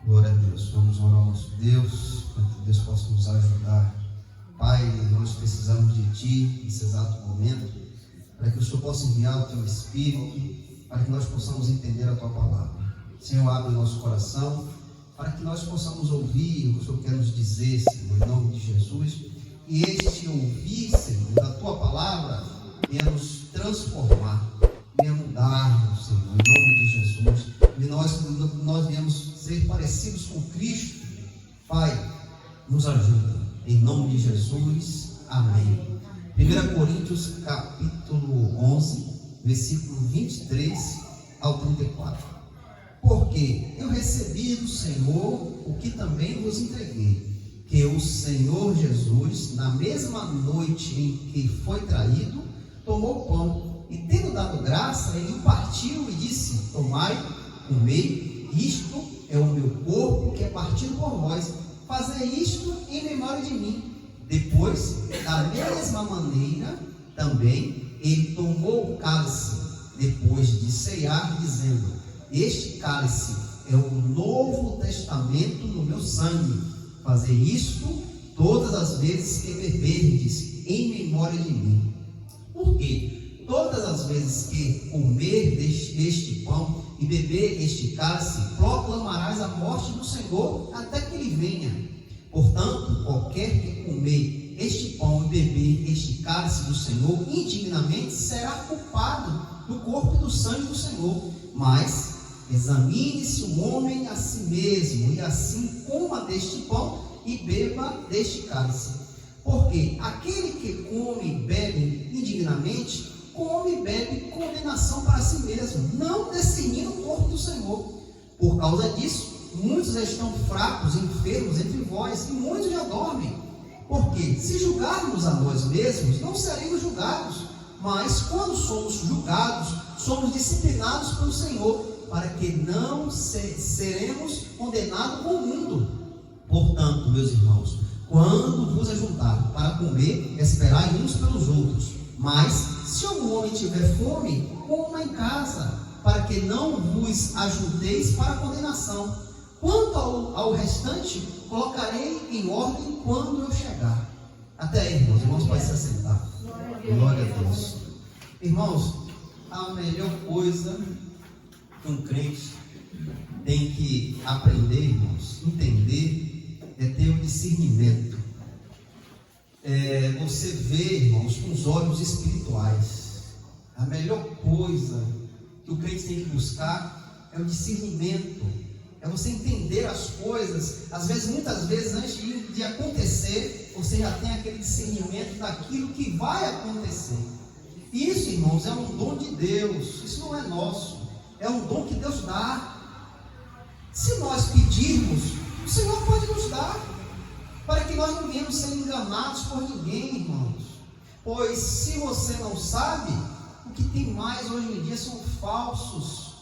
Glória a Deus. Vamos orar ao nosso Deus, para que Deus possa nos ajudar. Pai, nós precisamos de Ti nesse exato momento, para que o Senhor possa enviar o Teu Espírito, para que nós possamos entender a Tua palavra. Senhor, abre o nosso coração, para que nós possamos ouvir o que o Senhor quer nos dizer, Senhor, em nome de Jesus. E este ouvir, Senhor, da Tua palavra, venha nos transformar, venha mudar-nos, Senhor, em nome de Jesus. E nós viemos ser parecidos com Cristo. Pai, nos ajuda, em nome de Jesus, amém. 1 Coríntios capítulo 11, versículo 23 ao 34. Porque eu recebi do Senhor o que também vos entreguei, que o Senhor Jesus, na mesma noite em que foi traído, tomou o pão, e tendo dado graça, ele o partiu e disse: tomai, comei, isto é o meu corpo que é partido por vós, fazei isto em memória de mim. Depois, da mesma maneira, também ele tomou o cálice, depois de cear, dizendo: este cálice é o novo testamento no meu sangue, fazei isto todas as vezes que beberdes em memória de mim. Porque todas as vezes que comer este pão e beber este cálice, proclamarás a morte do Senhor até que ele venha. Portanto, qualquer que comer este pão e beber este cálice do Senhor indignamente será culpado do corpo e do sangue do Senhor. Mas examine-se o homem a si mesmo, e assim coma deste pão e beba deste cálice. Porque aquele que come e bebe indignamente, come e bebe condenação para si mesmo, não discernindo o corpo do Senhor. Por causa disso, muitos estão fracos e enfermos entre vós, e muitos já dormem. Porque se julgarmos a nós mesmos, não seremos julgados. Mas quando somos julgados, somos disciplinados pelo Senhor, para que não seremos condenados com o mundo. Portanto, meus irmãos, quando vos ajuntarem para comer, esperai uns pelos outros. Mas se algum homem tiver fome, coma em casa, para que não vos ajunteis para a condenação. Quanto ao restante, colocarei em ordem quando eu chegar. Até aí, irmãos. Irmãos, pode se assentar. Glória a Deus. Irmãos, a melhor coisa que um crente tem que aprender, irmãos, entender, é ter o discernimento. Você vê, irmãos, com os olhos espirituais. A melhor coisa que o crente tem que buscar é o discernimento. É você entender as coisas. Às vezes, muitas vezes, antes de acontecer, você já tem aquele discernimento daquilo que vai acontecer. Isso, irmãos, é um dom de Deus. Isso não é nosso. É um dom que Deus dá. Se nós pedirmos, o Senhor pode nos dar, para que nós não venhamos ser enganados por ninguém, irmãos. Pois se você não sabe, o que tem mais hoje em dia são falsos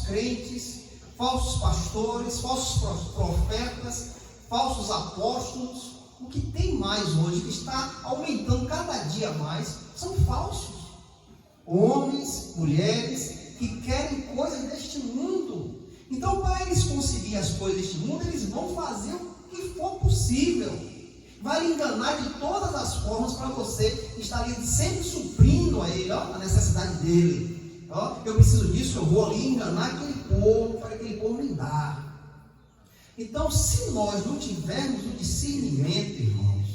crentes, falsos pastores, falsos profetas, falsos apóstolos. O que tem mais hoje, que está aumentando cada dia mais, são falsos homens, mulheres que querem coisas deste mundo. Então, para eles conseguirem as coisas deste mundo, eles vão fazer o que for possível, vai lhe enganar de todas as formas, para você estar ali sempre suprindo a ele, a necessidade dele. Eu preciso disso, eu vou ali enganar aquele povo, para aquele povo me dar. Então, se nós não tivermos o discernimento, irmãos,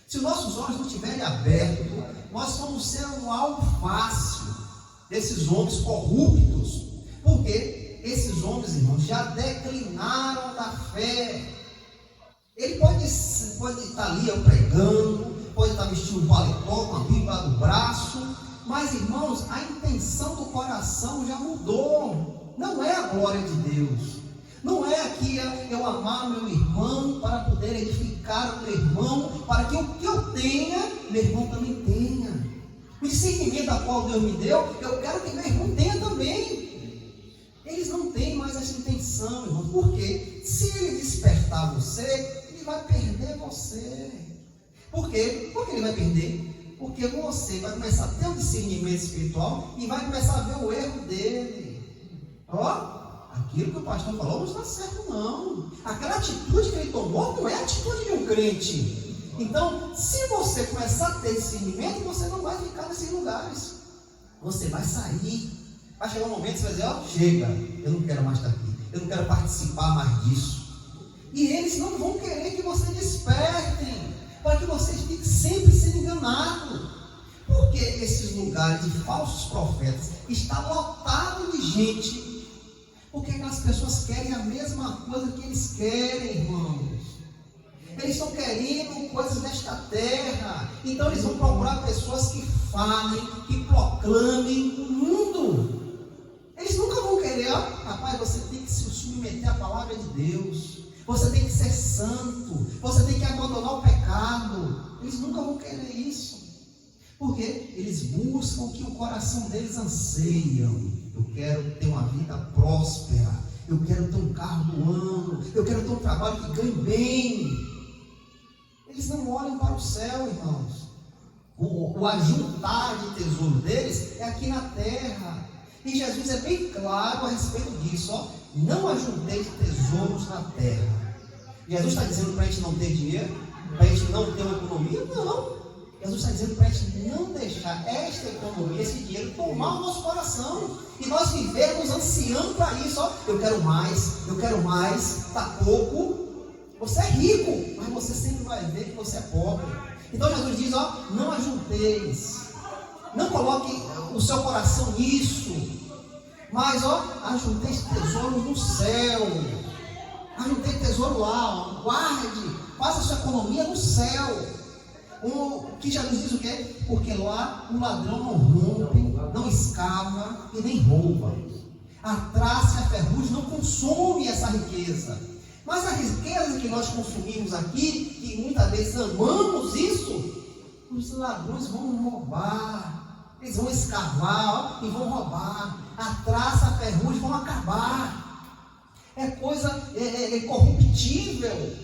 se os nossos olhos não estiverem abertos, nós vamos ser um alvo fácil desses homens corruptos. Porque esses homens, irmãos, já declinaram da fé. Ele pode estar ali pregando, pode estar vestindo um paletó com a Bíblia do braço, mas, irmãos, a intenção do coração já mudou. Não é a glória de Deus. Não é aqui eu amar meu irmão para poder edificar o meu irmão, para que o que eu tenha, meu irmão também tenha. O discernimento a qual Deus me deu, eu quero que meu irmão tenha também. Eles não têm mais essa intenção, irmão. Por quê? Se ele despertar você, ele vai perder você. Por quê? Por que ele vai perder? Porque você vai começar a ter um discernimento espiritual e vai começar a ver o erro dele. Aqui aquilo que o pastor falou não está certo, não. Aquela atitude que ele tomou não é a atitude de um crente. Então, se você começar a ter discernimento, você não vai ficar nesses lugares. Você vai sair. Vai chegar um momento que você vai dizer, ó, chega, eu não quero mais estar aqui. Eu não quero participar mais disso. E eles não vão querer que você despertem, para que vocês fiquem sempre sendo enganados. Porque esses lugares de falsos profetas estão lotados de gente. Porque aquelas pessoas querem a mesma coisa que eles querem, irmãos. Eles estão querendo coisas desta terra. Então eles vão procurar pessoas que falem, que proclamem o mundo. Eles nunca vão querer, ó, rapaz, você tem que se submeter à palavra de Deus. Você tem que ser santo. Você tem que abandonar o pecado. Eles nunca vão querer isso. Porque eles buscam o que o coração deles anseiam. Eu quero ter uma vida próspera. Eu quero ter um carro do ano. Eu quero ter um trabalho que ganhe bem. Eles não olham para o céu, irmãos. O ajuntar de tesouro deles é aqui na terra. E Jesus é bem claro a respeito disso. Ó. Não ajunteis tesouros na terra. Jesus está dizendo para a gente não ter dinheiro? Para a gente não ter uma economia? Não. Jesus está dizendo para a gente não deixar esta economia, esse dinheiro, tomar o nosso coração. E nós vivermos ansiando para isso. Ó. Eu quero mais, está pouco. Você é rico, mas você sempre vai ver que você é pobre. Então Jesus diz, ó, não ajunteis. Não coloque o seu coração nisso. Mas, ó, ajunteis tesouros no céu. Ajuntei tesouro lá, ó. Guarde, faça a sua economia no céu. O que Jesus diz o quê? Porque lá o ladrão não rompe, não escava e nem rouba. A traça e a ferrugem não consomem essa riqueza. Mas a riqueza que nós consumimos aqui, que muitas vezes amamos isso, os ladrões vão roubar, eles vão escavar, ó, e vão roubar. A traça, a ferrugem vão acabar. É coisa corruptível.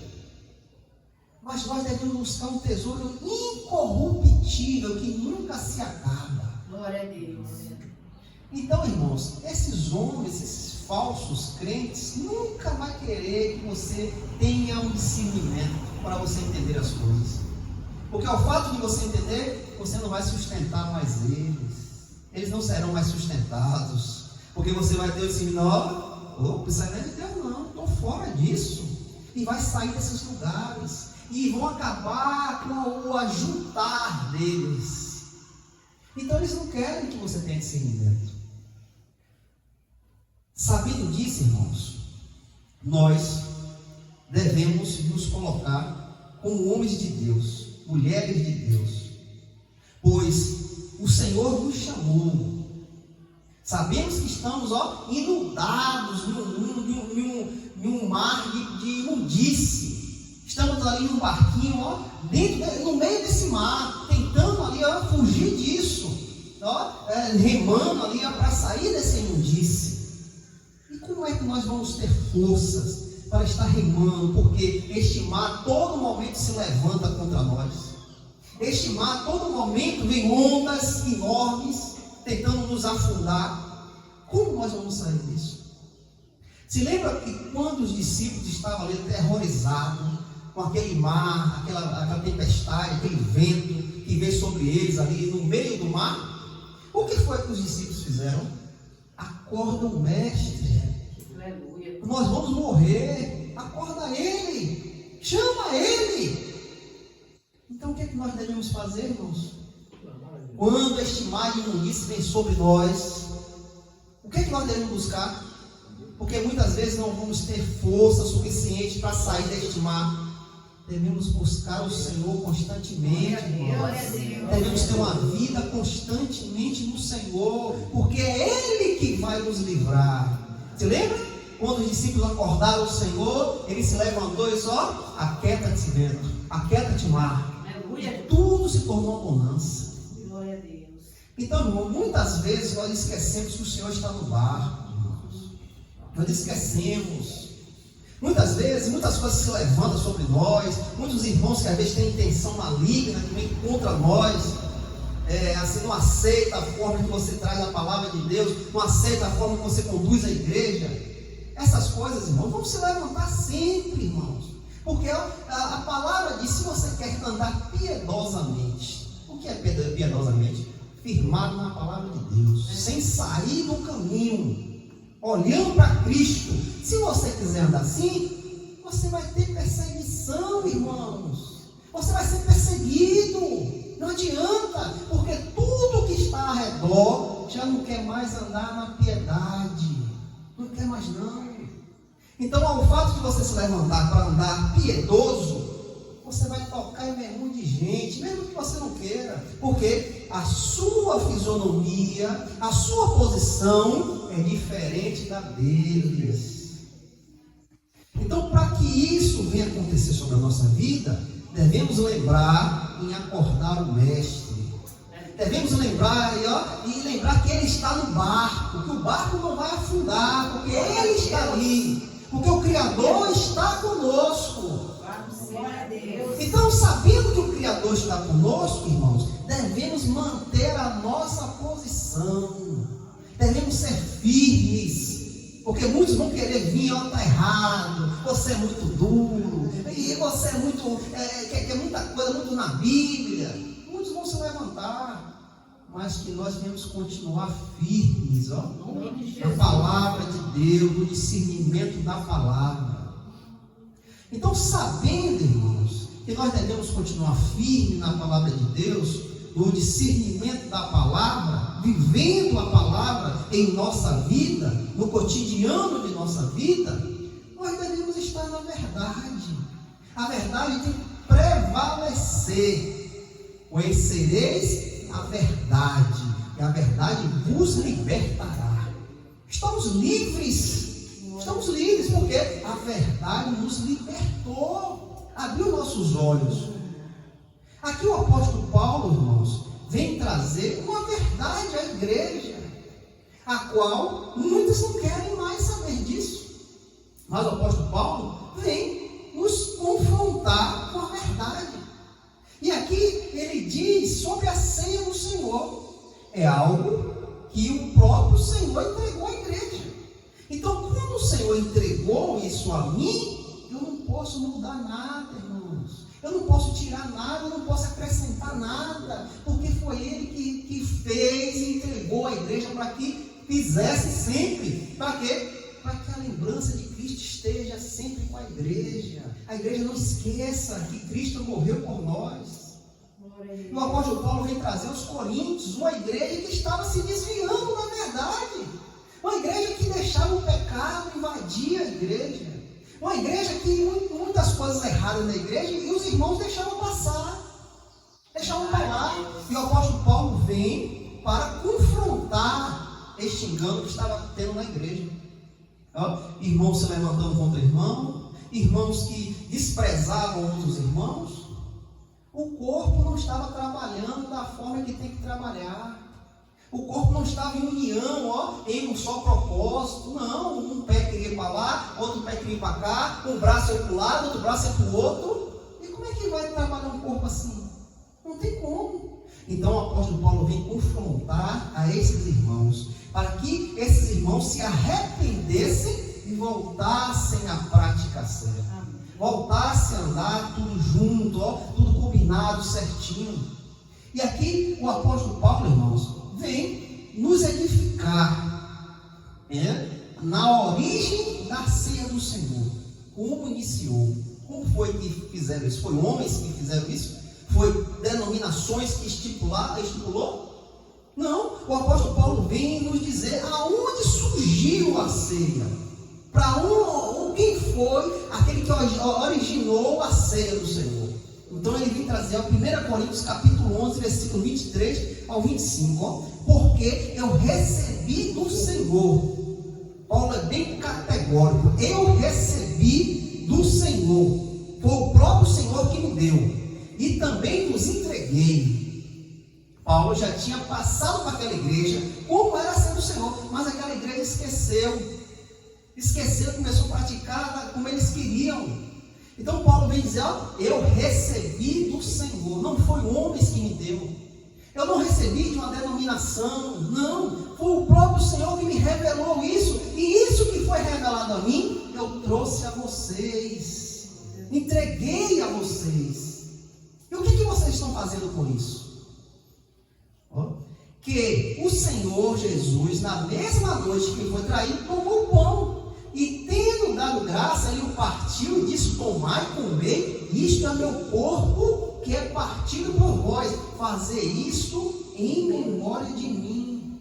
Mas nós devemos buscar um tesouro incorruptível, que nunca se acaba. Glória a Deus. Então, irmãos, esses homens, esses falsos crentes, nunca vai querer que você tenha um discernimento para você entender as coisas. Porque ao fato de você entender, você não vai sustentar mais eles. Eles não serão mais sustentados. Porque você vai ter o discernimento, isso não é de Deus não, estou fora disso. E vai sair desses lugares. E vão acabar com o ajuntar deles. Então eles não querem que você tenha discernimento. Sabendo disso, irmãos, nós devemos nos colocar como homens de Deus, mulheres de Deus, pois o Senhor nos chamou. Sabemos que estamos, ó, inundados em um mar de imundície. Estamos ali num barquinho, ó, no meio desse mar, tentando ali, ó, fugir disso, ó, remando ali, ó, para sair dessa imundície. E como é que nós vamos ter forças para estar remando? Porque este mar a todo momento se levanta contra nós. Este mar a todo momento vem ondas enormes tentando nos afundar. Como nós vamos sair disso? Se lembra que quando os discípulos estavam ali aterrorizados com aquele mar, aquela tempestade, aquele vento que veio sobre eles ali no meio do mar, o que foi que os discípulos fizeram? Acorda o mestre. Aleluia. Nós vamos morrer. Acorda ele. Chama ele. Então o que é que nós devemos fazer, irmãos? Quando este mar de imundície vem sobre nós, o que é que nós devemos buscar? Porque muitas vezes não vamos ter força suficiente para sair deste mar. Devemos buscar o Senhor constantemente, irmãos. Devemos ter uma vida constantemente no Senhor, porque é Ele que vai nos livrar. Você lembra? Quando os discípulos acordaram o Senhor, Ele se levantou e só, aquieta-te vento, aquieta-te mar. Aleluia. Tudo se tornou bonança. Glória a Deus. Então, irmão, muitas vezes nós esquecemos que o Senhor está no barco, irmãos. Nós esquecemos. Muitas vezes, muitas coisas se levantam sobre nós, muitos irmãos que às vezes têm intenção maligna, que vem contra nós, assim, não aceita a forma que você traz a palavra de Deus, não aceita a forma que você conduz a igreja. essas coisas, irmãos, vão se levantar sempre, irmãos. Porque a palavra diz, se você quer andar piedosamente, o que é piedosamente? Firmado na palavra de Deus, sem sair do caminho, olhando para Cristo. Se você quiser andar assim, você vai ter perseguição, irmãos. Você vai ser perseguido. Não adianta, porque tudo que está ao redor já não quer mais andar na piedade. Não quer mais não. Então, ao fato de você se levantar para andar piedoso, você vai tocar em mergulho de gente, mesmo que você não queira, porque a sua fisionomia, a sua posição é diferente da deles. Então, para que isso venha acontecer sobre a nossa vida, devemos lembrar em acordar o Mestre. Devemos lembrar que Ele está no barco, que o barco não vai afundar, porque Ele está ali, porque o Criador está conosco. Então, sabendo que o Criador está conosco, irmãos, devemos manter a nossa posição, devemos ser firmes, porque muitos vão querer vir, está errado, você é muito duro, e você é muito, quer muita coisa, muito na Bíblia. Muitos vão se levantar, mas que nós devemos continuar firmes, na palavra de Deus, no discernimento da palavra. Então, sabendo, irmãos, que nós devemos continuar firmes na palavra de Deus, no discernimento da palavra, vivendo a palavra em nossa vida, no cotidiano de nossa vida, nós devemos estar na verdade. A verdade tem que prevalecer. Conhecereis a verdade, e a verdade vos libertará. Estamos livres, porque a verdade nos libertou, abriu nossos olhos. Aqui o apóstolo Paulo, irmãos, vem trazer uma verdade à igreja, a qual muitos não querem mais saber disso. Mas o apóstolo Paulo vem nos confrontar com a verdade. E aqui ele diz sobre a ceia do Senhor. É algo que o próprio Senhor entregou à igreja. Então, quando o Senhor entregou isso a mim, eu não posso mudar nada, irmãos. Eu não posso tirar nada, eu não posso acrescentar nada, porque foi Ele que fez e entregou à igreja para que fizesse sempre. Para quê? Para que a lembrança de Cristo esteja sempre com a igreja. A igreja não esqueça que Cristo morreu por nós. E o apóstolo Paulo vem trazer aos Coríntios uma igreja que estava se desviando da verdade. Uma igreja que deixava o pecado invadir a igreja. Uma igreja que muitas coisas erradas na igreja e os irmãos deixavam passar. Deixavam falar. E o apóstolo Paulo vem para confrontar este engano que estava tendo na igreja. Irmãos se levantando contra irmãos, irmãos que desprezavam outros irmãos. O corpo não estava trabalhando da forma que tem que trabalhar. O corpo não estava em união, em um só propósito. Não, um pé queria ir para lá, outro pé queria ir para cá, um braço é para o lado, outro braço é para o outro. E como é que vai trabalhar um corpo assim? Não tem como. Então o apóstolo Paulo vem confrontar a esses irmãos, para que esses irmãos se arrependessem e voltassem à prática certa. Voltassem a andar tudo junto, tudo combinado, certinho. E aqui o apóstolo Paulo, irmãos, vem nos edificar na origem da ceia do Senhor. Como iniciou? Como foi que fizeram isso? Foi homens que fizeram isso? Foi denominações que estipulou? Não, o apóstolo Paulo vem nos dizer aonde surgiu a ceia. Quem foi aquele que originou a ceia do Senhor? Então ele vem trazer a 1 Coríntios capítulo 11, versículo 23 ao 25, porque eu recebi do Senhor. Paulo é bem categórico. Eu recebi do Senhor. Foi o próprio Senhor que me deu. E também nos entreguei. Paulo já tinha passado para aquela igreja como era a ceia do Senhor, mas aquela igreja esqueceu, começou a praticar como eles queriam. Então Paulo vem dizer, eu recebi do Senhor, não foi homens que me deu, eu não recebi de uma denominação, não, foi o próprio Senhor que me revelou isso, e isso que foi revelado dado a mim, eu trouxe a vocês, entreguei a vocês. E o que vocês estão fazendo com isso? Que o Senhor Jesus, na mesma noite que foi traído, tomou o pão, e tendo dado graça, ele o partiu e disse: tomai e comei, isto é meu corpo, que é partido por vós, fazer isto em memória de mim.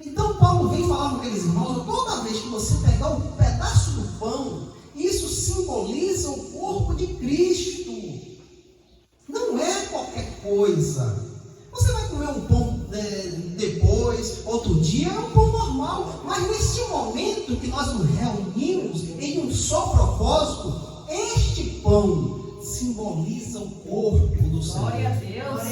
Então Paulo vem falar com aqueles irmãos: toda vez que você pegar um pedaço do pão, isso simboliza o corpo de Cristo. Não é qualquer coisa. Você vai comer um pão depois, outro dia, é um pão normal. Mas neste momento que nós nos reunimos em um só propósito, este pão simboliza o corpo do Senhor. Glória a Deus.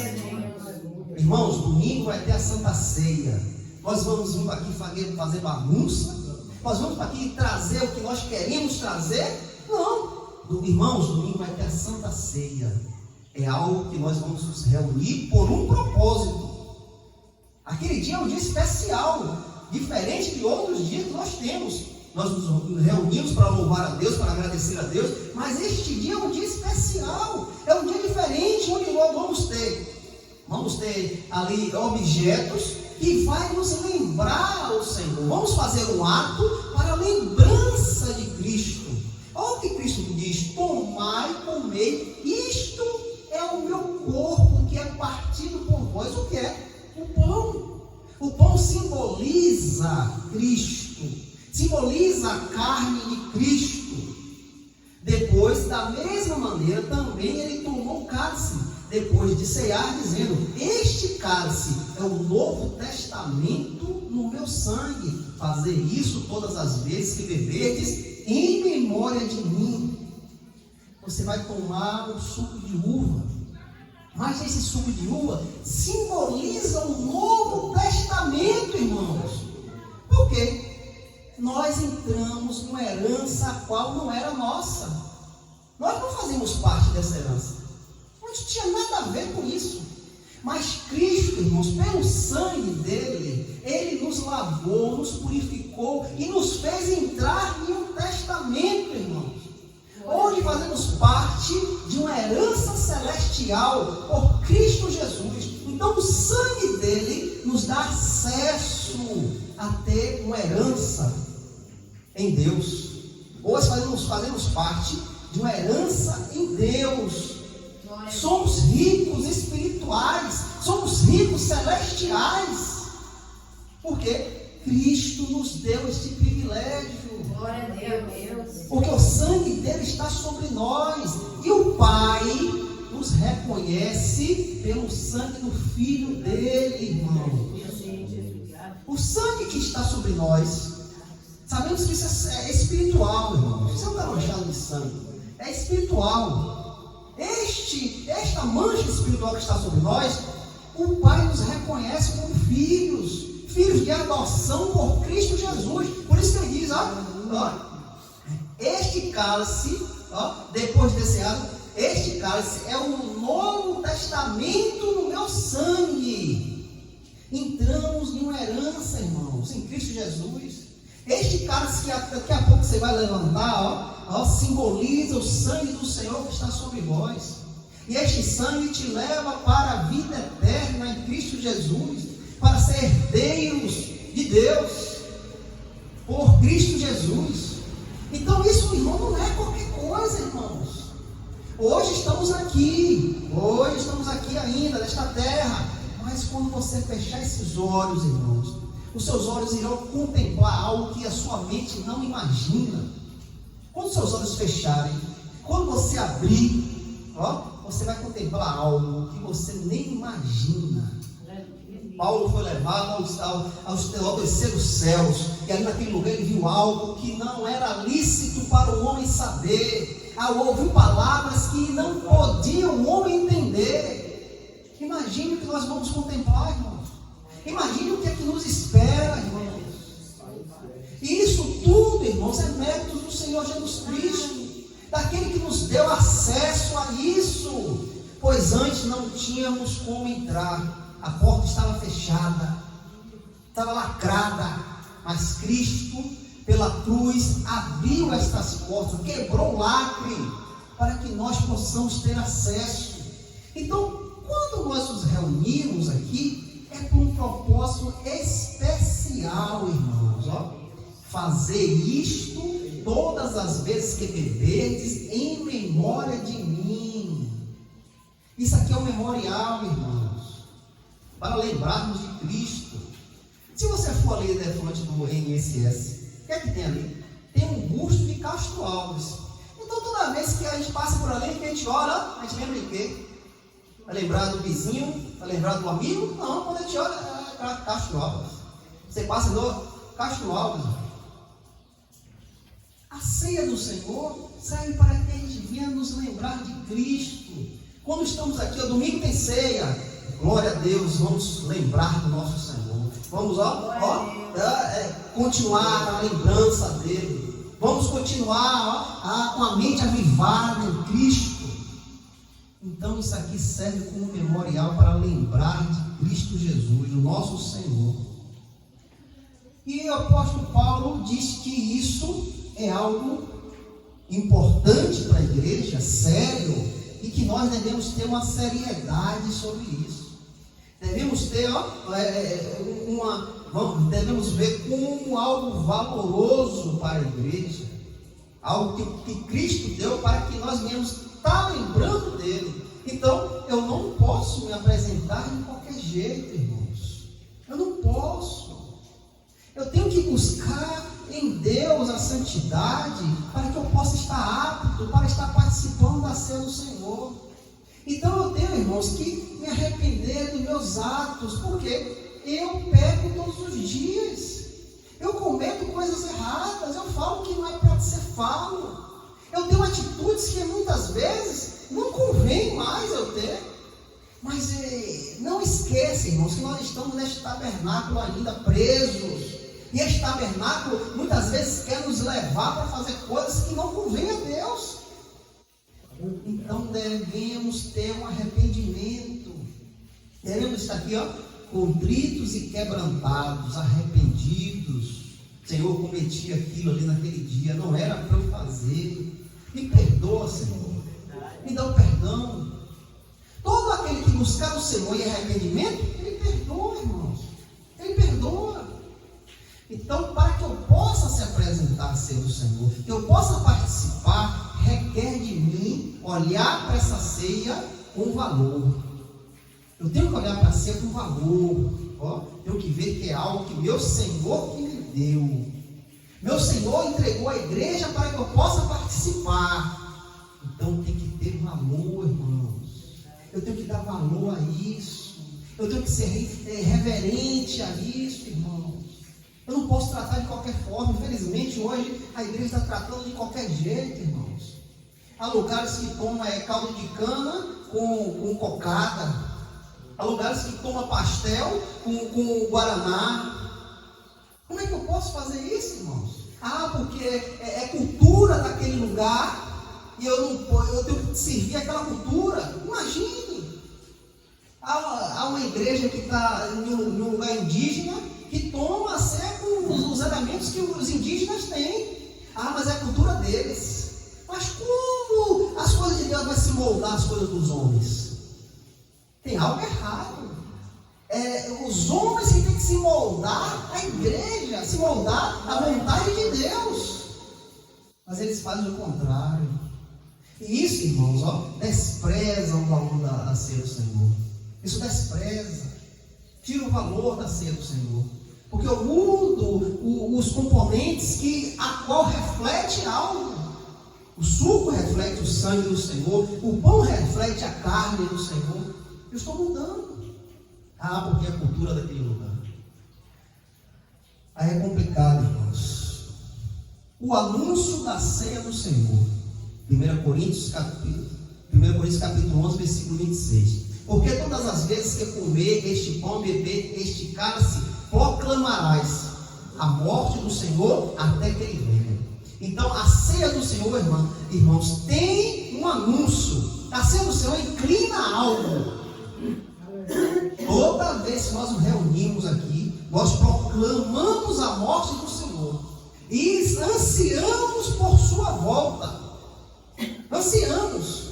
Irmãos, domingo vai ter a Santa Ceia. Nós vamos vir aqui fazer bagunça? Nós vamos aqui trazer o que nós queremos trazer? Não. Irmãos, domingo vai ter a Santa Ceia. É algo que nós vamos nos reunir por um propósito. Aquele dia é um dia especial, diferente de outros dias que nós temos. Nós nos reunimos para louvar a Deus, para agradecer a Deus, mas este dia é um dia especial, é um dia diferente, onde nós vamos ter ali objetos que vai nos lembrar o Senhor. Vamos fazer um ato para a lembrança de Cristo. Olha o que Cristo diz: tomai e comei, isto é o meu corpo que é partido por vós. O que é? O pão. O pão simboliza Cristo, simboliza a carne de Cristo. Depois, da mesma maneira, também ele tomou o cálice, depois de cear, dizendo: este cálice é o novo testamento no meu sangue. Fazer isso todas as vezes que beberdes, em memória de mim. Você vai tomar o suco de uva, mas esse suco de uva simboliza o Novo Testamento, irmãos. Por quê? Nós entramos numa herança a qual não era nossa. Nós não fazíamos parte dessa herança. Não tinha nada a ver com isso. Mas Cristo, irmãos, pelo sangue dele, ele nos lavou, nos purificou e nos fez entrar em um testamento, irmãos, onde fazemos parte de uma herança celestial por Cristo Jesus. Então o sangue dele nos dá acesso a ter uma herança em Deus. Hoje fazemos parte de uma herança em Deus. Somos ricos espirituais, somos ricos celestiais, porque Cristo nos deu este privilégio. Glória a Deus. Porque o sangue dele está sobre nós, e o Pai nos reconhece pelo sangue do Filho dele, irmão. O sangue que está sobre nós, sabemos que isso é espiritual, irmão. Isso não está manchado de sangue, é espiritual. Esta mancha espiritual que está sobre nós, o Pai nos reconhece como filhos de adoção por Cristo Jesus. Por isso que ele diz: este cálice, depois desse ato, este cálice é um novo testamento no meu sangue. Entramos em uma herança, irmãos, em Cristo Jesus. Este cálice que daqui a pouco você vai levantar, simboliza o sangue do Senhor que está sobre vós. E este sangue te leva para a vida eterna em Cristo Jesus, para ser herdeiros de Deus por Cristo Jesus. Então isso, irmão, não é qualquer coisa, irmãos. Hoje estamos aqui ainda nesta terra, mas quando você fechar esses olhos, irmãos, os seus olhos irão contemplar algo que a sua mente não imagina. Quando seus olhos fecharem, quando você abrir, você vai contemplar algo que você nem imagina. Paulo foi levado ao terceiro céus, e ali naquele lugar ele viu algo que não era lícito para o homem saber. Ouviu palavras que não podia o homem entender. Imagine o que nós vamos contemplar, irmãos. Imagine o que é que nos espera, irmãos. E isso tudo, irmãos, é mérito do Senhor Jesus Cristo, daquele que nos deu acesso a isso, pois antes não tínhamos como entrar, a porta estava fechada, estava lacrada, mas Cristo pela cruz, abriu estas portas, quebrou o lacre, para que nós possamos ter acesso. Então, quando nós nos reunimos aqui, é por um propósito especial, irmãos. Fazer isto todas as vezes que beberdes, em memória de mim. Isso aqui é um memorial, irmãos, para lembrarmos de Cristo. Se você for ali na fonte do INSS, o que é que tem ali? Tem um busto de Castro Alves. Então toda vez que a gente passa por ali, que a gente ora, a gente lembra de quê? Vai lembrar do vizinho? Vai lembrar do amigo? Não, quando a gente ora, é Castro Alves. Você passa no Castro Alves. A ceia do Senhor serve para que a gente venha nos lembrar de Cristo. Quando estamos aqui, o domingo tem ceia. Glória a Deus, vamos lembrar do nosso Senhor. Vamos, continuar a lembrança dele. Vamos continuar, com a mente avivada em Cristo. Então isso aqui serve como memorial para lembrar de Cristo Jesus, o nosso Senhor. E o apóstolo Paulo diz que isso é algo importante para a igreja, sério, e que nós devemos ter uma seriedade sobre isso. Devemos ter, devemos ver como algo valoroso para a igreja, algo que Cristo deu para que nós venhamos estar lembrando dele. Então, eu não posso me apresentar de qualquer jeito, irmãos. Eu não posso. Eu tenho que buscar em Deus a santidade para que eu possa estar apto para estar participando da ceia do Senhor. Então eu tenho, irmãos, que me arrepender dos meus atos, porque eu peco todos os dias, eu cometo coisas erradas, eu falo que não é para ser falo, eu tenho atitudes que muitas vezes não convém mais eu ter. Mas não esqueça, irmãos, que nós estamos neste tabernáculo ainda presos. E este tabernáculo muitas vezes quer nos levar para fazer coisas que não convém a Deus. Então devemos ter um arrependimento. Devemos estar aqui, contritos e quebrantados, arrependidos. Senhor, eu cometi aquilo ali naquele dia, não era para eu fazer. Me perdoa, Senhor. Me dá o perdão. Todo aquele que buscar o Senhor em arrependimento, Ele perdoa, irmãos. Ele perdoa. Então, para que eu possa se apresentar a ser o Senhor, que eu possa participar, requer de mim olhar para essa ceia com valor. Eu tenho que olhar para a ceia com valor. Tenho que ver que é algo que meu Senhor que me deu. Meu Senhor entregou à igreja para que eu possa participar. Então tem que ter valor, irmãos. Eu tenho que dar valor a isso. Eu tenho que ser reverente a isso, irmãos. Eu não posso tratar de qualquer forma. Infelizmente hoje a igreja está tratando de qualquer jeito, irmãos. Há lugares que tomam caldo de cana com cocada. Há lugares que tomam pastel com guaraná. Como é que eu posso fazer isso, irmãos? Porque é cultura daquele lugar e eu tenho que servir aquela cultura. Imagine. Há uma igreja que está em um lugar indígena que toma a ceia com os elementos que os indígenas têm. Mas é a cultura deles. Mas como as coisas de Deus vão se moldar às coisas dos homens? Tem algo errado. Os homens que têm que se moldar à igreja, se moldar à vontade de Deus. Mas eles fazem o contrário. E isso, irmãos, despreza o valor da ceia do Senhor. Isso despreza. Tira o valor da ceia do Senhor. Porque eu mudo os componentes a qual reflete algo. O suco reflete o sangue do Senhor. O pão reflete a carne do Senhor. Eu estou mudando. Porque é a cultura daquele lugar. Aí é complicado, irmãos. O anúncio da ceia do Senhor. 1 Coríntios capítulo 11, versículo 26. Porque todas as vezes que comer este pão, beber este cálice, proclamarás a morte do Senhor até que Ele venha. Então a ceia do Senhor, irmãos, tem um anúncio. A ceia do Senhor inclina algo. Toda vez que nós nos reunimos aqui, nós proclamamos a morte do Senhor. e ansiamos por sua volta. Ansiamos.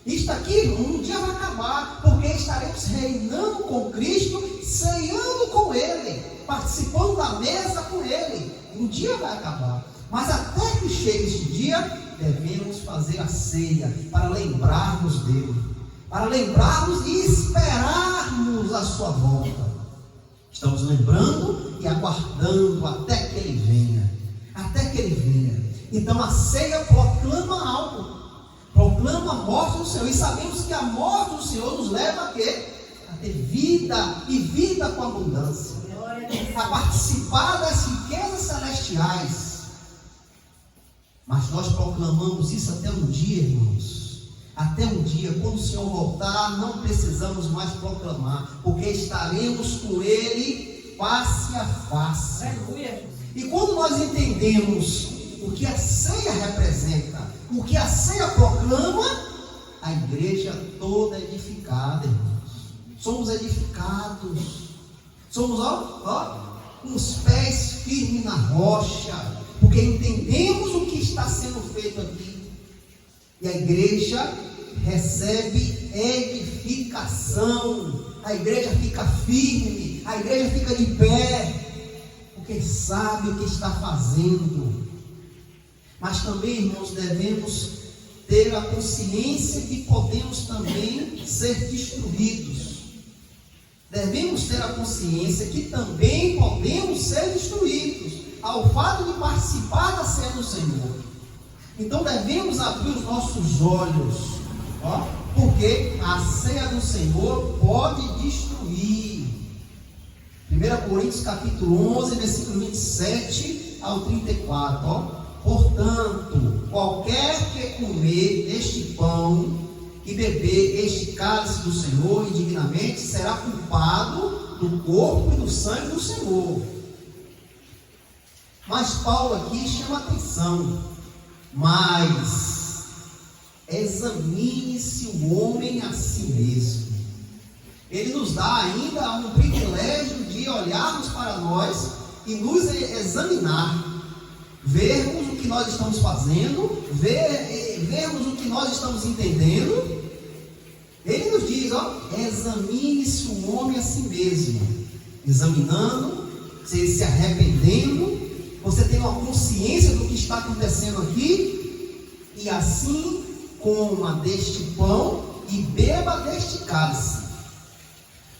Isto aqui um dia vai acabar, porque estaremos reinando com Cristo, ceando com Ele, participando da mesa com Ele. Um dia vai acabar, mas até que chegue este dia, devemos fazer a ceia para lembrarmos dele, para lembrarmos e esperarmos a sua volta. Estamos lembrando e aguardando até que Ele venha, até que Ele venha. Então a ceia proclama algo, proclama a morte do Senhor, e sabemos que a morte do Senhor nos leva a quê? A ter vida, e vida com abundância, a participar das riquezas celestiais. Mas nós proclamamos isso até um dia, irmãos, até um dia, quando o Senhor voltar, não precisamos mais proclamar, porque estaremos com Ele face a face. Aleluia. E quando nós entendemos o que a ceia representa, o que a ceia proclama, a igreja toda é edificada, irmãos. Somos edificados, somos com os pés firmes na rocha, porque entendemos o que está sendo feito aqui, e a igreja recebe edificação, a igreja fica firme, a igreja fica de pé, porque sabe o que está fazendo. Mas também, irmãos, devemos ter a consciência que podemos também ser destruídos. Devemos ter a consciência que também podemos ser destruídos ao fato de participar da ceia do Senhor. Então devemos abrir os nossos olhos, porque a ceia do Senhor pode destruir. 1 Coríntios capítulo 11, versículo 27 ao 34, Portanto, qualquer que comer este pão e beber este cálice do Senhor indignamente, será culpado do corpo e do sangue do Senhor. Mas Paulo aqui chama atenção, mas examine-se o homem a si mesmo. Ele nos dá ainda um privilégio de olharmos para nós e nos examinar, vermos o que nós estamos fazendo, vermos o que nós estamos entendendo. Ele nos diz, examine-se o homem a si mesmo, examinando, se arrependendo, você tem uma consciência do que está acontecendo aqui, e assim coma deste pão e beba deste cálice.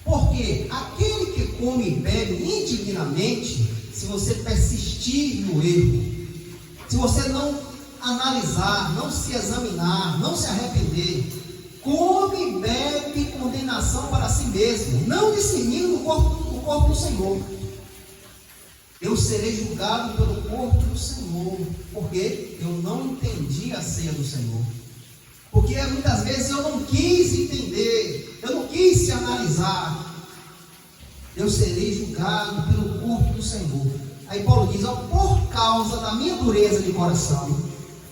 Porque aquele que come e bebe indignamente, se você persistir no erro, se você não analisar, não se examinar, não se arrepender, come e bebe condenação para si mesmo, não discernindo o corpo do Senhor. Eu serei julgado pelo corpo do Senhor, porque eu não entendi a ceia do Senhor. Porque muitas vezes eu não quis entender, eu não quis se analisar. Eu serei julgado pelo corpo do Senhor. Aí Paulo diz, por causa da minha dureza de coração,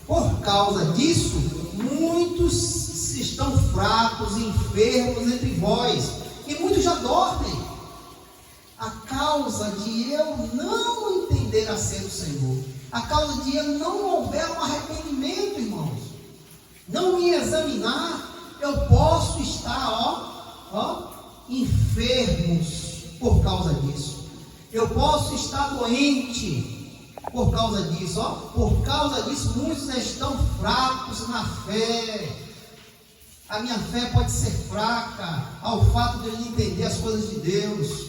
por causa disso, muitos estão fracos e enfermos entre vós, e muitos já dormem. A causa de eu não entender a ceia do Senhor, a causa de eu não houver um arrependimento, irmãos, não me examinar, eu posso estar, enfermos por causa disso. Eu posso estar doente por causa disso, por causa disso, muitos estão fracos na fé. A minha fé pode ser fraca ao fato de eu entender as coisas de Deus.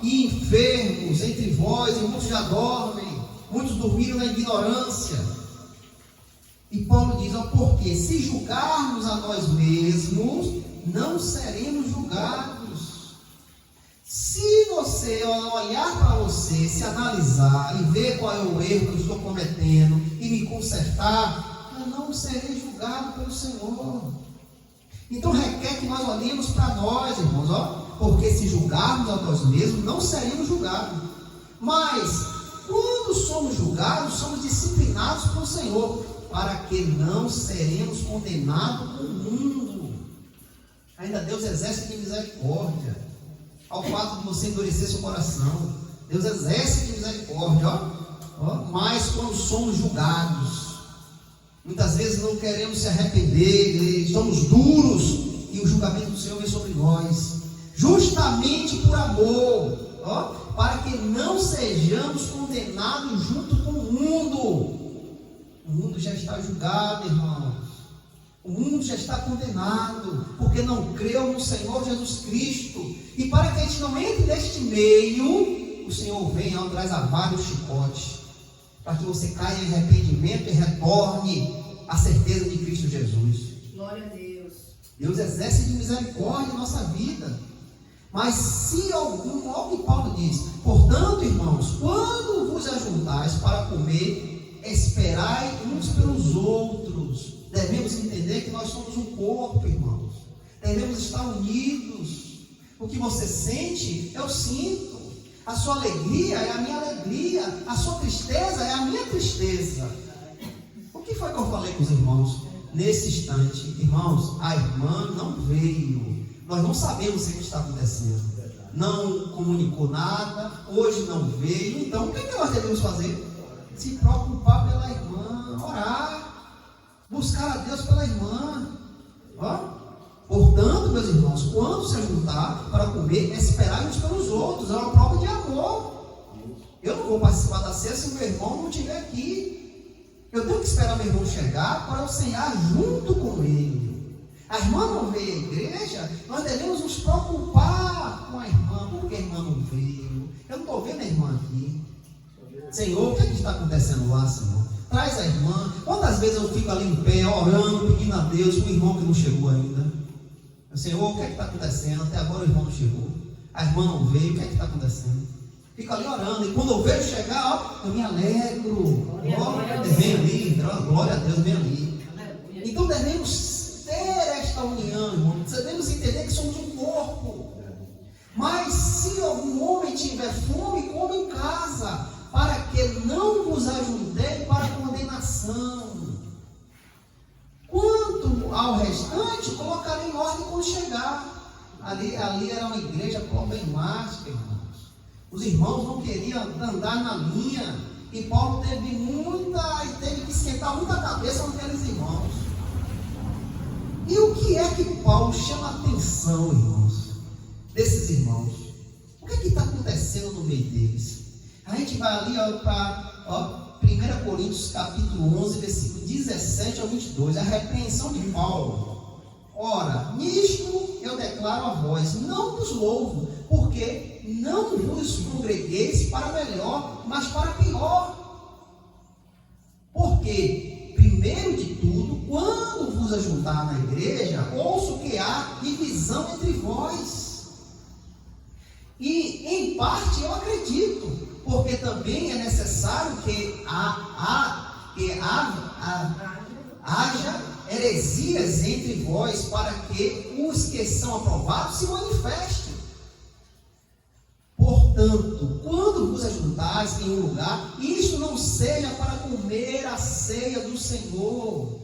E enfermos entre vós, e muitos já dormem, muitos dormiram na ignorância. E Paulo diz, porque se julgarmos a nós mesmos, não seremos julgados. Se você olhar para você, se analisar e ver qual é o erro que eu estou cometendo e me consertar, eu não serei julgado pelo Senhor. Então requer que nós olhemos para nós, irmãos, porque se julgarmos a nós mesmos, não seremos julgados. Mas quando somos julgados, somos disciplinados pelo Senhor, para que não seremos condenados com o mundo. Ainda Deus exerce de misericórdia, ao fato de você endurecer seu coração. Deus exerce de misericórdia, Mas quando somos julgados, muitas vezes não queremos se arrepender, estamos duros e o julgamento do Senhor vem sobre nós, justamente por amor, para que não sejamos condenados junto com o mundo. O mundo já está julgado, irmãos. O mundo já está condenado, porque não creu no Senhor Jesus Cristo. E para que a gente não entre neste meio, o Senhor vem ao traz a vara e o chicote, para que você caia em arrependimento e retorne à certeza de Cristo Jesus. Glória a Deus. Deus exerce de misericórdia em nossa vida. Mas se algum, olha o que Paulo diz: portanto, irmãos, quando vos ajuntais para comer, esperai uns pelos outros. Devemos entender que nós somos um corpo, irmãos. Devemos estar unidos. O que você sente, eu sinto. A sua alegria é a minha alegria. A sua tristeza é a minha tristeza. O que foi que eu falei com os irmãos nesse instante? Irmãos, a irmã não veio. Nós não sabemos o que está acontecendo. Não comunicou nada. Hoje não veio. Então, o que é que nós devemos fazer? Se preocupar pela irmã. Orar. Buscar a Deus pela irmã. Portanto, meus irmãos, quando se juntar para comer, esperar uns pelos outros. É uma prova de amor. Eu não vou participar da ceia se meu irmão não estiver aqui. Eu tenho que esperar meu irmão chegar para eu ceiar junto com ele. A irmã não veio à igreja, nós devemos nos preocupar com a irmã. Por que a irmã não veio? Eu não estou vendo a irmã aqui. Senhor, o que está acontecendo lá, Senhor? Traz a irmã. Quantas vezes eu fico ali em pé, orando, pedindo a Deus, com o irmão que não chegou ainda? Senhor, o que está acontecendo? Até agora o irmão não chegou. A irmã não veio, o que está acontecendo? Fico ali orando, e quando eu vejo chegar, eu me alegro. Vem ali, glória a Deus, vem ali. Então devemos ter esta união, irmão. Devemos entender que somos um corpo. Mas se algum homem tiver fome, come em casa, para que não vos ajuntei para condenação. Quanto ao restante, colocarei em ordem quando chegar. Ali era uma igreja problemática, irmãos. Os irmãos não queriam andar na linha, e Paulo teve que esquentar muita cabeça com aqueles irmãos. E o que é que Paulo chama a atenção, irmãos, desses irmãos? O que está acontecendo no meio deles? A gente vai ali para 1 Coríntios capítulo 11, versículo 17 ao 22, a repreensão de Paulo. Ora, nisto eu declaro a vós, não vos louvo, porque não vos congregueis para melhor, mas para pior. Porque, primeiro de tudo, quando vos ajuntar na igreja, ouço que há divisão entre vós. E, em parte, eu acredito, porque também é necessário que haja heresias entre vós, para que os que são aprovados se manifestem. Portanto, quando vos ajuntares em um lugar, isso não seja para comer a ceia do Senhor.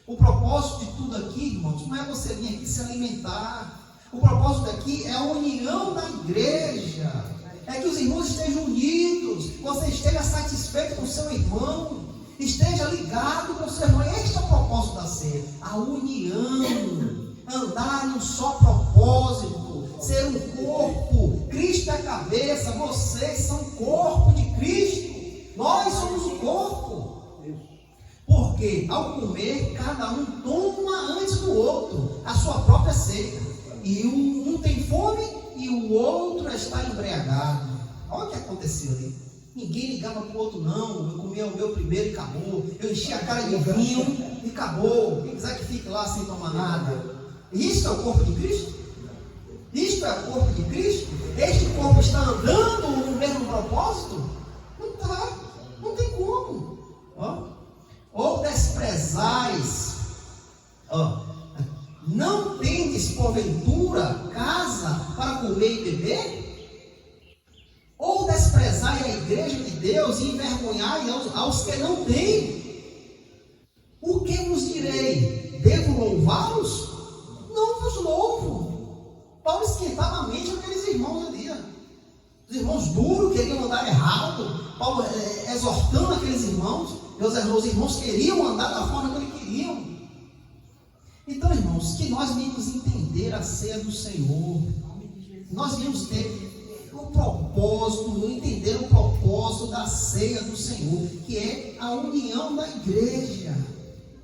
O propósito de tudo aqui, irmãos, não é você vir aqui se alimentar. O propósito aqui é a união da igreja. É que os irmãos estejam unidos, você esteja satisfeito com o seu irmão, esteja ligado com o seu irmão. Este é o propósito da ceia, a união, andar em um só propósito, ser um corpo. Cristo é a cabeça, vocês são o corpo de Cristo, nós somos o corpo. Porque ao comer, cada um toma antes do outro a sua própria ceia, e um tem fome e o outro está embriagado. Olha o que aconteceu ali. Ninguém ligava para o outro, não. Eu comia o meu primeiro e acabou. Eu enchi a cara de vinho e acabou. Quem quiser que fique lá sem tomar nada. Isto é o corpo de Cristo? Isto é o corpo de Cristo? Este corpo está andando no mesmo propósito? Não está. Não tem como. Ou desprezais. Não tendes porventura casa para comer e beber? Ou desprezai a igreja de Deus e envergonhai aos que não têm? O que vos direi? Devo louvá-los? Não vos louvo. Paulo esquentava a mente daqueles irmãos ali. Os irmãos duros queriam andar errado. Paulo exortando aqueles irmãos. Os irmãos queriam andar da forma que eles queriam. Então, irmãos, que nós venhamos entender a ceia do Senhor. Nós venhamos ter o propósito, entender o propósito da ceia do Senhor, que é a união da igreja.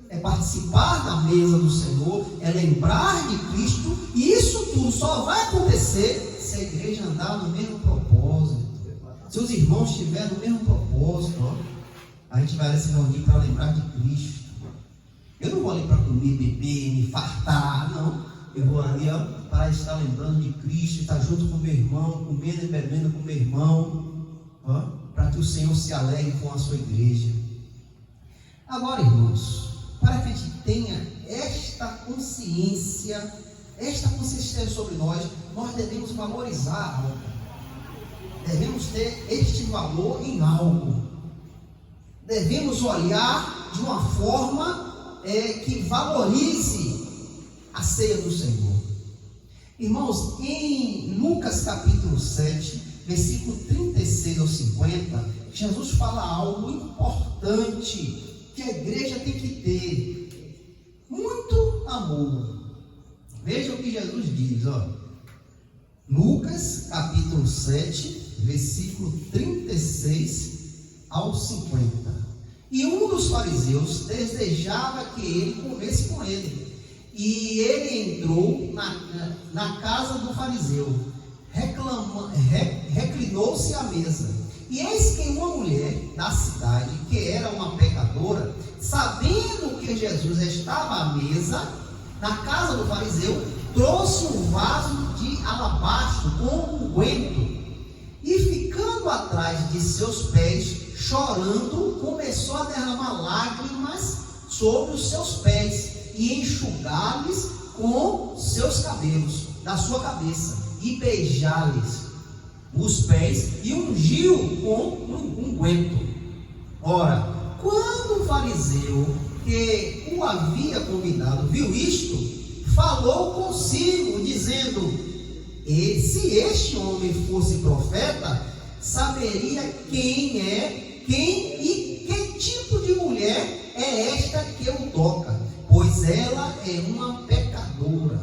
É participar da mesa do Senhor, é lembrar de Cristo, e isso tudo só vai acontecer se a igreja andar no mesmo propósito. Se os irmãos estiverem no mesmo propósito, a gente vai se reunir para lembrar de Cristo. Eu não vou ali para comer, beber, me fartar, não. Eu vou ali para estar lembrando de Cristo, estar junto com meu irmão, comendo e bebendo com meu irmão, para que o Senhor se alegre com a sua igreja. Agora, irmãos, para que a gente tenha esta consciência sobre nós devemos valorizar algo. Devemos ter este valor em algo. Devemos olhar de uma forma que valorize a ceia do Senhor. Irmãos, em Lucas capítulo 7, versículo 36 ao 50, Jesus fala algo importante que a igreja tem que ter: muito amor. Veja o que Jesus diz, Lucas capítulo 7, versículo 36 ao 50. E um dos fariseus desejava que ele comesse com ele. E ele entrou na casa do fariseu, reclinou-se à mesa. E eis que uma mulher da cidade, que era uma pecadora, sabendo que Jesus estava à mesa na casa do fariseu, trouxe um vaso de alabastro com unguento, e ficando atrás de seus pés, chorando, começou a derramar lágrimas sobre os seus pés e enxugar-lhes com seus cabelos da sua cabeça, e beijar-lhes os pés, e ungiu com um unguento. Ora, quando o fariseu que o havia convidado viu isto, falou consigo, dizendo: e se este homem fosse profeta, saberia quem e que tipo de mulher é esta que o toca, pois ela é uma pecadora.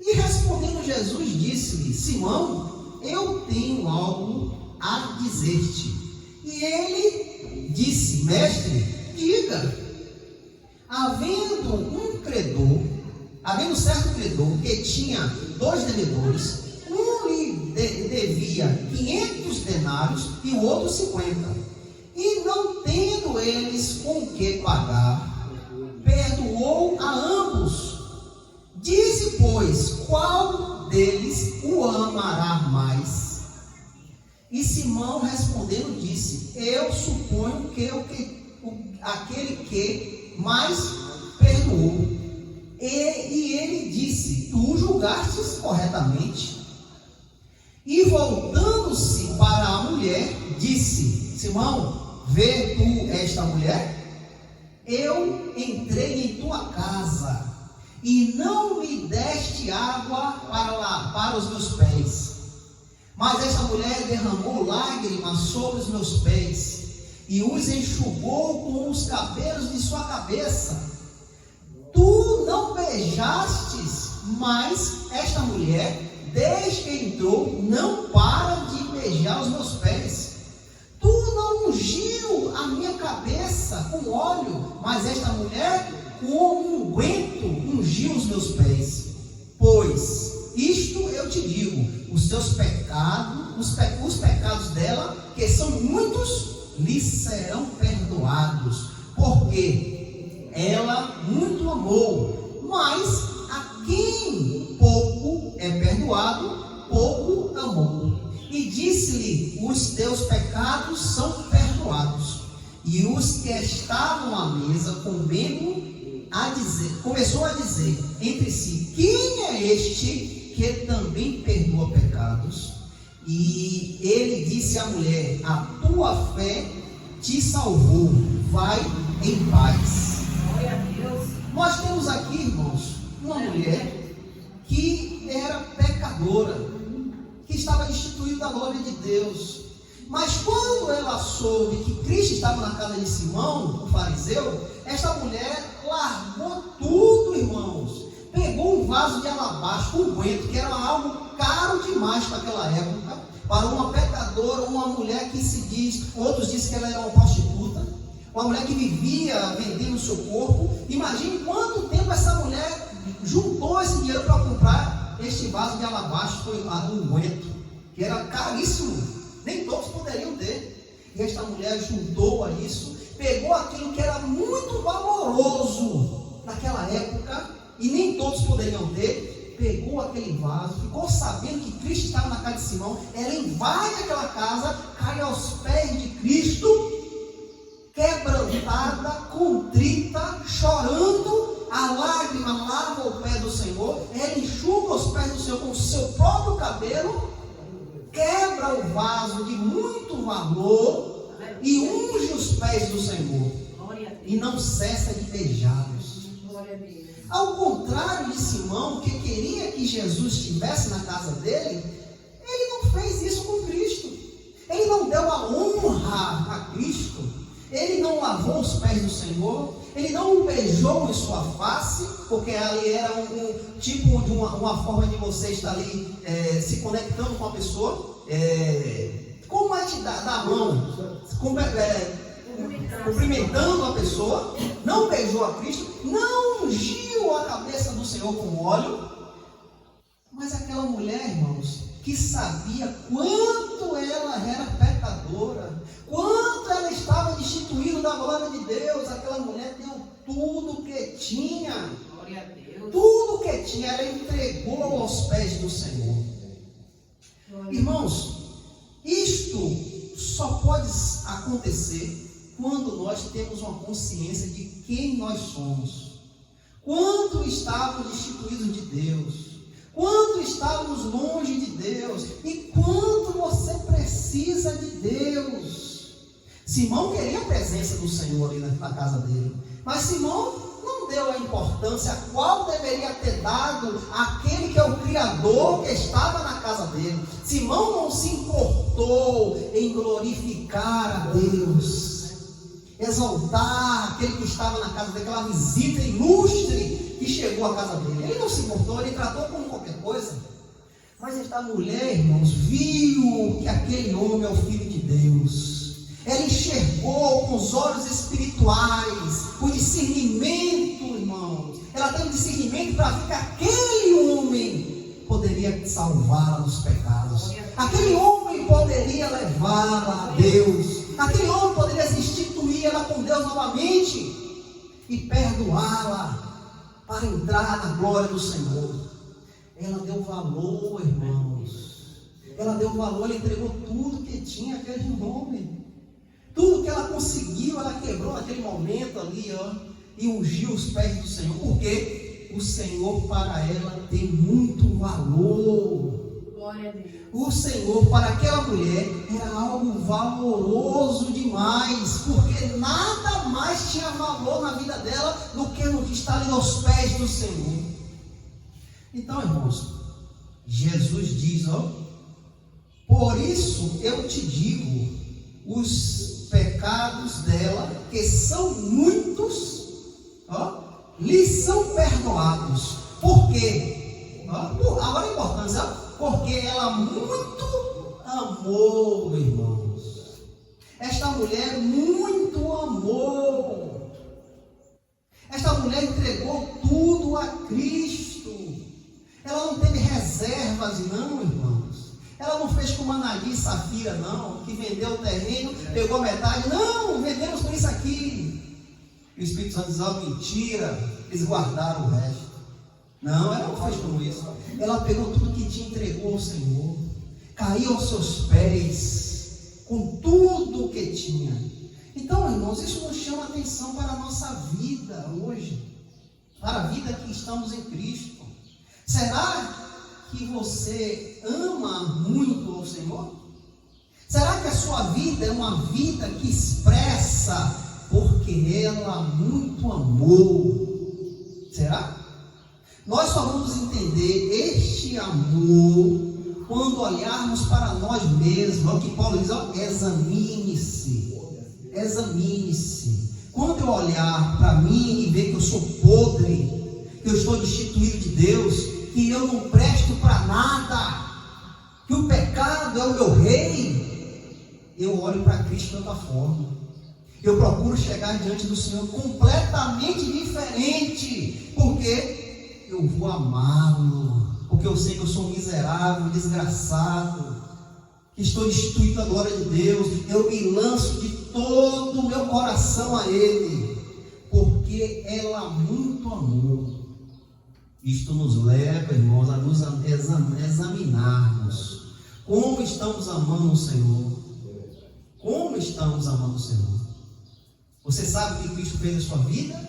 E respondendo Jesus, disse-lhe: Simão, eu tenho algo a dizer-te. E ele disse: Mestre, diga. Havendo certo credor que tinha 2 devedores, um lhe devia 500 denários e o outro 50. E não tendo eles com que pagar, perdoou a ambos. Dize, pois, qual deles o amará mais? E Simão respondendo disse: eu suponho que aquele que mais perdoou. E ele disse: tu julgastes corretamente. E voltando-se para a mulher, disse: Simão, vê tu esta mulher? Eu entrei em tua casa e não me deste água para os meus pés, mas esta mulher derramou lágrimas sobre os meus pés e os enxugou com os cabelos de sua cabeça. Tu não beijastes, mas esta mulher, desde que entrou, não para de beijar os meus pés. Tu não ungiu a minha cabeça com óleo, mas esta mulher com unguento ungiu os meus pés. Pois isto eu te digo: os teus pecados, os pecados dela, que são muitos, lhe serão perdoados, porque ela muito amou. Mas a quem pouco é perdoado, pouco amou. E disse-lhe: os teus pecados são perdoados. E os que estavam à mesa comendo, começou a dizer entre si: quem é este que também perdoa pecados? E ele disse à mulher: a tua fé te salvou, vai em paz. Glória a Deus. Nós temos aqui, irmãos, uma mulher que era pecadora, que estava destituído da glória de Deus. Mas quando ela soube que Cristo estava na casa de Simão, o fariseu, esta mulher largou tudo, irmãos. Pegou um vaso de alabastro, um unguento, que era algo caro demais para aquela época, para uma pecadora, uma mulher que se diz, outros dizem que ela era uma prostituta, uma mulher que vivia vendendo o seu corpo. Imagine quanto tempo essa mulher juntou esse dinheiro para comprar este vaso de alabastro, um unguento, que era caríssimo, nem todos poderiam ter. E esta mulher juntou a isso, pegou aquilo que era muito valoroso naquela época, e nem todos poderiam ter, pegou aquele vaso, ficou sabendo que Cristo estava na casa de Simão, ela invade aquela casa, cai aos pés de Cristo, quebrantada, contrita, chorando, a lágrima lava o pé do Senhor, ela enxuga os pés do Senhor com o seu próprio cabelo, quebra o vaso de muito valor e unge os pés do Senhor, e não cessa de beijá-los. Ao contrário de Simão, que queria que Jesus estivesse na casa dele, ele não fez isso com Cristo. Ele não deu a honra a Cristo. Ele não lavou os pés do Senhor. Ele não o beijou em sua face, porque ali era um tipo de uma forma de você estar ali se conectando com a pessoa. Como é te dar a mão? Cumprimentando a pessoa, não beijou a Cristo, não ungiu a cabeça do Senhor com óleo. Mas aquela mulher, irmãos, que sabia quanto ela era pecadora, quanto ela estava destituída da glória de Deus, aquela mulher deu tudo que tinha, tudo que tinha, ela entregou aos pés do Senhor. Irmãos, isto só pode acontecer quando nós temos uma consciência de quem nós somos, quanto estávamos destituídos de Deus, quanto estávamos longe de Deus e quanto você precisa de Deus. Simão queria a presença do Senhor ali na casa dele, mas Simão não deu a importância a qual deveria ter dado aquele que é o Criador que estava na casa dele. Simão não se importou em glorificar a Deus, exaltar aquele que estava na casa dele, aquela visita ilustre que chegou à casa dele. Ele não se importou, ele tratou como qualquer coisa. Mas esta mulher, irmãos, viu que aquele homem é o Filho de Deus. Ela enxergou com os olhos espirituais, o discernimento, irmãos. Ela tem um discernimento para ver que aquele homem poderia salvá-la dos pecados. Aquele homem poderia levá-la a Deus. Aquele homem poderia instituir ela com Deus novamente e perdoá-la para entrar na glória do Senhor. Ela deu valor, irmãos. Ela deu valor, ela entregou tudo que tinha aquele homem. Tudo que ela conseguiu, ela quebrou naquele momento ali, e ungiu os pés do Senhor. Porque o Senhor para ela tem muito valor. Glória a Deus. O Senhor para aquela mulher era algo valoroso demais, porque nada mais tinha valor na vida dela do que no que está ali aos pés do Senhor. Então, irmãos, Jesus diz, por isso eu te digo, os pecados dela, que são muitos, lhes são perdoados. Por quê? Agora a importância, porque ela muito amou, irmãos. Esta mulher muito amou. Esta mulher entregou tudo a Cristo. Ela não teve reservas, não, irmãos. Ela não fez como Ananias e Safira, não, que vendeu o terreno, pegou metade. Não, vendemos por isso aqui. E o Espírito Santo diz, mentira, eles guardaram o resto. Não, ela não fez como isso. Ela pegou tudo que tinha, entregou ao Senhor, caiu aos seus pés, com tudo o que tinha. Então, irmãos, isso nos chama a atenção para a nossa vida hoje, para a vida que estamos em Cristo. Será que você ama muito o Senhor? Será que a sua vida é uma vida que expressa porque ela muito amou? Será? Nós só vamos entender este amor quando olharmos para nós mesmos, é o que Paulo diz, ó, examine-se, examine-se. Quando eu olhar para mim e ver que eu sou podre, que eu estou destituído de Deus, que eu não presto para nada, que o pecado é o meu rei, eu olho para Cristo de outra forma. Eu procuro chegar diante do Senhor completamente diferente, porque eu vou amá-lo, porque eu sei que eu sou um miserável, desgraçado, que estou destituído da glória de Deus. Eu me lanço de todo o meu coração a Ele, porque ela muito amou. Isto nos leva, irmãos, a nos examinarmos como estamos amando o Senhor. Como estamos amando o Senhor? Você sabe o que Cristo fez na sua vida?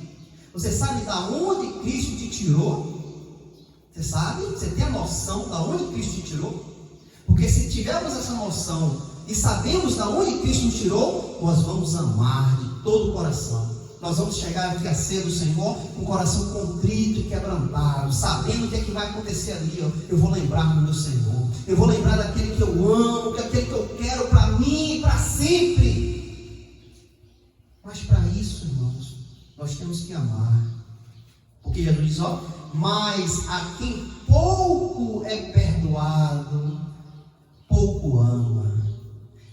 Você sabe de onde Cristo te tirou? Você sabe? Você tem a noção de onde Cristo te tirou? Porque se tivermos essa noção e sabemos de onde Cristo nos tirou, nós vamos amar de todo o coração. Nós vamos chegar aqui a ser do Senhor com o coração contrito e quebrantado, sabendo o que é que vai acontecer ali. Ó. Eu vou lembrar do meu Senhor, eu vou lembrar daquele que eu amo, daquele que eu quero para mim e para sempre. Mas para isso, irmãos, nós temos que amar. Porque Jesus diz, ó, mas a quem pouco é perdoado, pouco ama.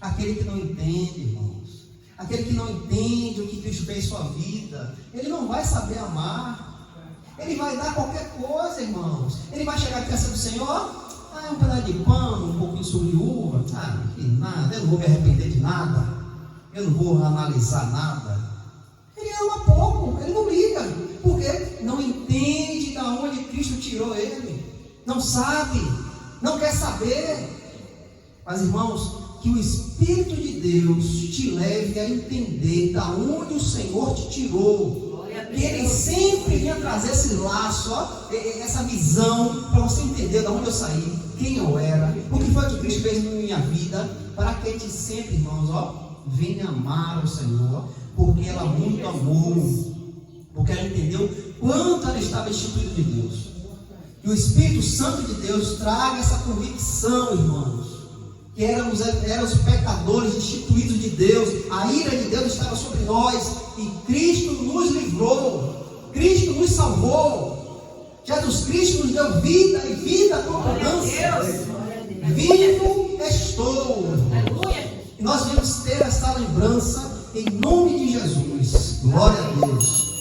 Aquele que não entende, irmãos, aquele que não entende o que Cristo fez em sua vida, ele não vai saber amar. Ele vai dar qualquer coisa, irmãos. Ele vai chegar aqui a ser do Senhor, um pedaço de pão, um pouquinho de suco de uva, que nada, eu não vou me arrepender de nada. Eu não vou analisar nada. Ele ama pouco, ele não liga, porque não entende de onde Cristo tirou ele, não sabe, não quer saber. Mas, irmãos, que o Espírito de Deus te leve a entender de onde o Senhor te tirou, que Ele sempre vinha trazer esse laço, ó, essa visão, para você entender de onde eu saí, quem eu era, o que foi que Cristo fez na minha vida, para que a gente sempre, irmãos, ó, venha amar o Senhor, porque ela muito amou, porque ela entendeu quanto ela estava destituída de Deus. Que o Espírito Santo de Deus traga essa convicção, irmãos, que éramos os pecadores destituídos de Deus, a ira de Deus estava sobre nós, e Cristo nos livrou, Cristo nos salvou. Jesus Cristo nos deu vida e vida com abundância. Vivo estou. E nós devemos ter essa lembrança em nome de Jesus. Glória a Deus.